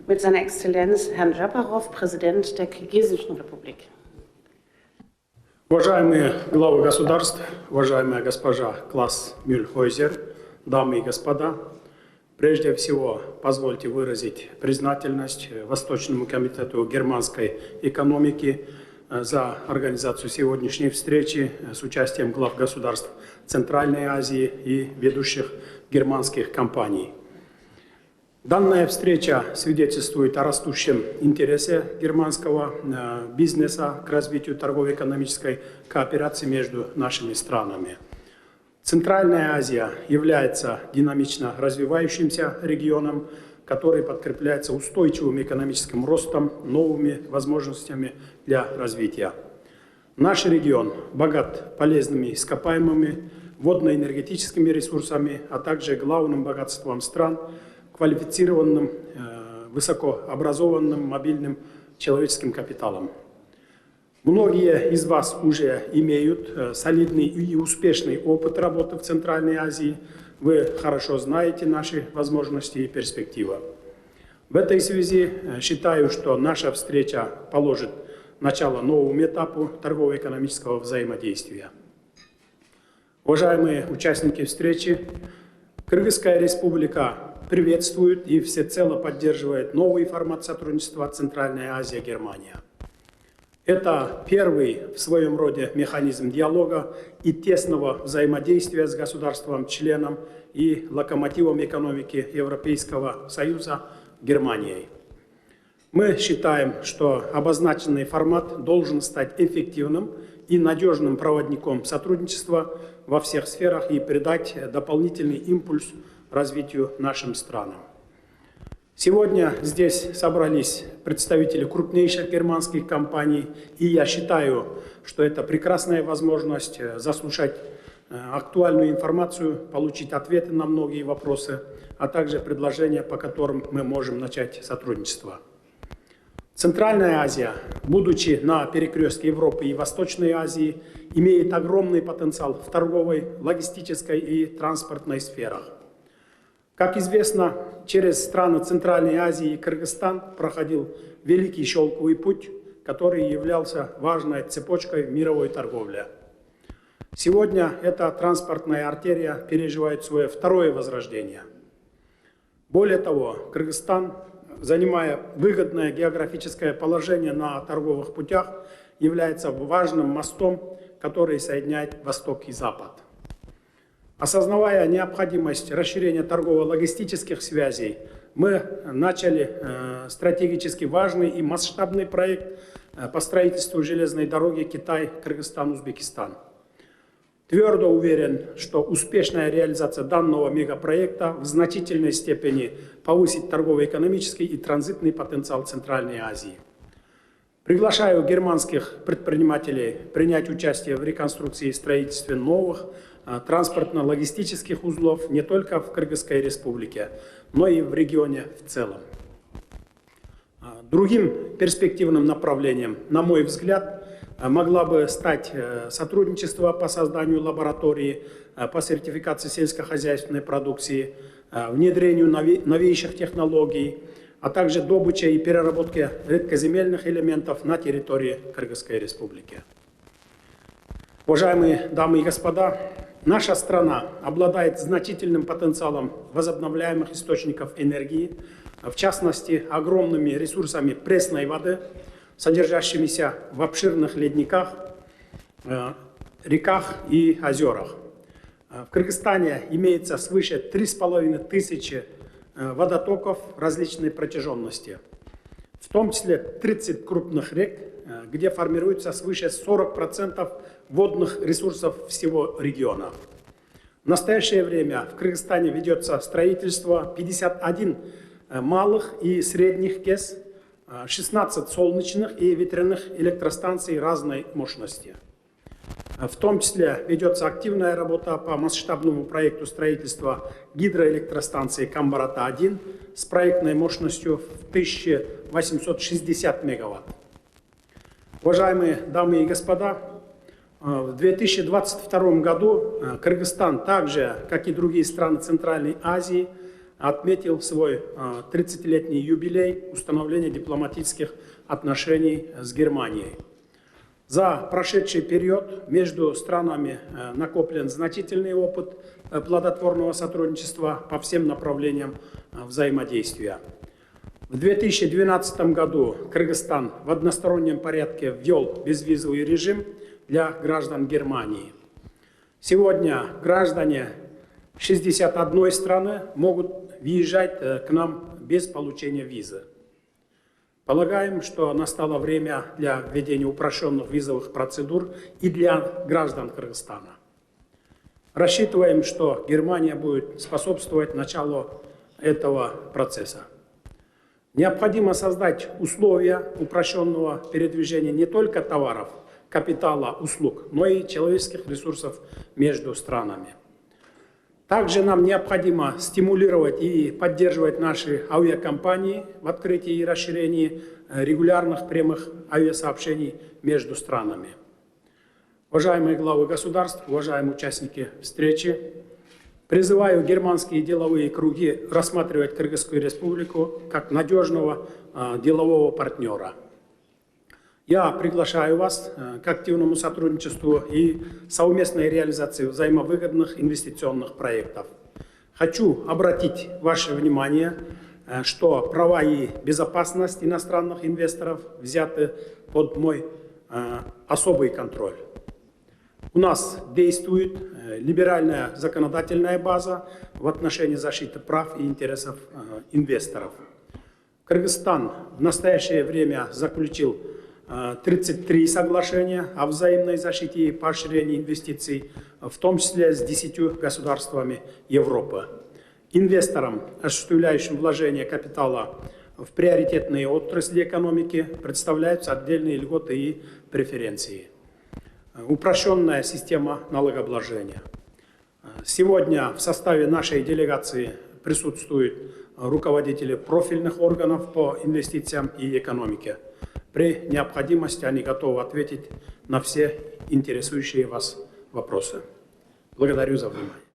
mit seiner Exzellenz Herrn Japarov, Präsident der Kirgisischen Republik. Уважаемые главы государств, уважаемая госпожа Класс Мюльхойзер, дамы и господа, прежде всего позвольте выразить признательность Восточному комитету германской экономики за организацию сегодняшней встречи с участием глав государств Центральной Азии и ведущих германских компаний. Данная встреча свидетельствует о растущем интересе германского бизнеса к развитию торгово-экономической кооперации между нашими странами. Центральная Азия является динамично развивающимся регионом, который подкрепляется устойчивым экономическим ростом, новыми возможностями для развития. Наш регион богат полезными ископаемыми, водно-энергетическими ресурсами, а также главным богатством стран, квалифицированным, высокообразованным, мобильным человеческим капиталом. Многие из вас уже имеют солидный и успешный опыт работы в Центральной Азии. Вы хорошо знаете наши возможности и перспективы. В этой связи считаю, что наша встреча положит начало новому этапу торгово-экономического взаимодействия. Уважаемые участники встречи, Кыргызская республика приветствует и всецело поддерживает новый формат сотрудничества Центральная Азия-Германия. Это первый в своем роде механизм диалога и тесного взаимодействия с государством-членом и локомотивом экономики Европейского Союза Германией. Мы считаем, что обозначенный формат должен стать эффективным и надежным проводником сотрудничества во всех сферах и придать дополнительный импульс развитию нашим странам. Сегодня здесь собрались представители крупнейших германских компаний, и я считаю, что это прекрасная возможность заслушать актуальную информацию, получить ответы на многие вопросы, а также предложения, по которым мы можем начать сотрудничество. Центральная Азия, будучи на перекрестке Европы и Восточной Азии, имеет огромный потенциал в торговой, логистической и транспортной сферах. Как известно, через страны Центральной Азии и Кыргызстан проходил Великий Шелковый путь, который являлся важной цепочкой мировой торговли. Сегодня эта транспортная артерия переживает свое второе возрождение. Более того, Кыргызстан, занимая выгодное географическое положение на торговых путях, является важным мостом, который соединяет Восток и Запад. Осознавая необходимость расширения торгово-логистических связей, мы начали стратегически важный и масштабный проект по строительству железной дороги Китай-Кыргызстан-Узбекистан. Твердо уверен, что успешная реализация данного мегапроекта в значительной степени повысит торгово-экономический и транзитный потенциал Центральной Азии. Приглашаю германских предпринимателей принять участие в реконструкции и строительстве новых транспортно-логистических узлов не только в Кыргызской республике, но и в регионе в целом. Другим перспективным направлением, на мой взгляд, могла бы стать сотрудничество по созданию лаборатории по сертификации сельскохозяйственной продукции, внедрению новейших технологий, а также добыче и переработке редкоземельных элементов на территории Кыргызской республики. Уважаемые дамы и господа, наша страна обладает значительным потенциалом возобновляемых источников энергии, в частности, огромными ресурсами пресной воды, содержащимися в обширных ледниках, реках и озерах. В Кыргызстане имеется свыше 3500 водотоков различной протяженности, в том числе 30 крупных рек, где формируется свыше 40% водных ресурсов всего региона. В настоящее время в Кыргызстане ведется строительство 51 малых и средних КЭС, 16 солнечных и ветряных электростанций разной мощности. В том числе ведется активная работа по масштабному проекту строительства гидроэлектростанции Камбарата-1 с проектной мощностью в 1860 мегаватт. Уважаемые дамы и господа, в 2022 году Кыргызстан, так же, как и другие страны Центральной Азии, отметил свой 30-летний юбилей установления дипломатических отношений с Германией. За прошедший период между странами накоплен значительный опыт плодотворного сотрудничества по всем направлениям взаимодействия. В 2012 году Кыргызстан в одностороннем порядке ввел безвизовый режим для граждан Германии. Сегодня граждане 61 страны могут въезжать к нам без получения визы. Полагаем, что настало время для введения упрощенных визовых процедур и для граждан Кыргызстана. Рассчитываем, что Германия будет способствовать началу этого процесса. Необходимо создать условия упрощенного передвижения не только товаров, капитала, услуг, но и человеческих ресурсов между странами. Также нам необходимо стимулировать и поддерживать наши авиакомпании в открытии и расширении регулярных прямых авиасообщений между странами. Уважаемые главы государств, уважаемые участники встречи, призываю германские деловые круги рассматривать Кыргызскую республику как надежного делового партнера. Я приглашаю вас к активному сотрудничеству и совместной реализации взаимовыгодных инвестиционных проектов. Хочу обратить ваше внимание, что права и безопасность иностранных инвесторов взяты под мой особый контроль. У нас действует либеральная законодательная база в отношении защиты прав и интересов инвесторов. Кыргызстан в настоящее время заключил 33 соглашения о взаимной защите и поощрении инвестиций, в том числе с 10 государствами Европы. Инвесторам, осуществляющим вложение капитала в приоритетные отрасли экономики, представляются отдельные льготы и преференции. Упрощенная система налогообложения. Сегодня в составе нашей делегации присутствуют руководители профильных органов по инвестициям и экономике. При необходимости они готовы ответить на все интересующие вас вопросы. Благодарю за внимание.